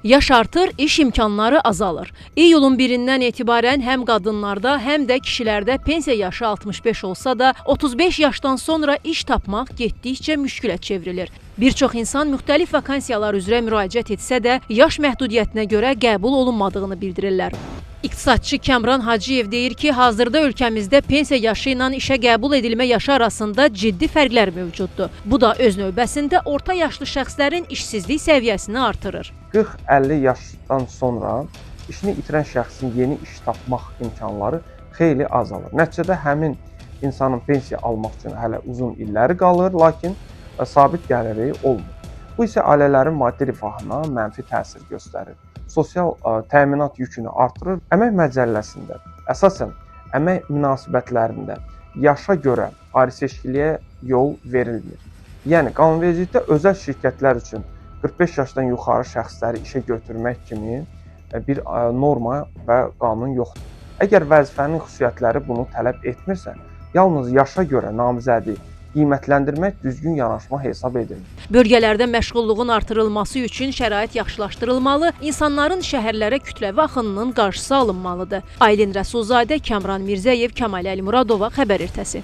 Yaş artır, iş imkanları azalır. İyulun 1-dən etibarən həm qadınlarda, həm də kişilərdə pensiya yaşı 65 olsa da, 35 yaşdan sonra iş tapmaq getdikcə müşkülə çevrilir. Bir çox insan müxtəlif vakansiyalar üzrə müraciət etsə də, yaş məhdudiyyətinə görə qəbul olunmadığını bildirirlər. İqtisadçı Kəmran Hacıyev deyir ki, hazırda ölkəmizdə pensiya yaşı ilə işə qəbul edilmə yaşı arasında ciddi fərqlər mövcuddur. Bu da öz növbəsində orta yaşlı şəxslərin işsizlik səviyyəsini artırır. 40-50 yaşdan sonra işini itirən şəxsin yeni iş tapmaq imkanları xeyli azalır. Nəticədə həmin insanın pensiya almaq üçün hələ uzun illəri qalır, lakin sabit gəliri olmur. Bu isə ailələrin maddi rifahına mənfi təsir göstərir. Sosial təminat yükünü artırır. Əmək məcəlləsində, əsasən əmək münasibətlərində yaşa görə ayrı-seçkiliyə yol verilmir. Yəni, qanunvericilikdə özəl şirkətlər üçün 45 yaşdan yuxarı şəxsləri işə götürmək kimi bir norma və qanun yoxdur. Əgər vəzifənin xüsusiyyətləri bunu tələb etmirsə, yalnız yaşa görə namizədi qiymətləndirmək düzgün yanaşma hesab edilir. Bölgələrdə məşğulluğun artırılması üçün şərait yaxşılaşdırılmalı, insanların şəhərlərə kütləvi axınının qarşısı alınmalıdır. Aylin Rəsulzadə, Kəmran Mirzəyev, Kəmal Əlimuradova, Xəbər Ertəsi.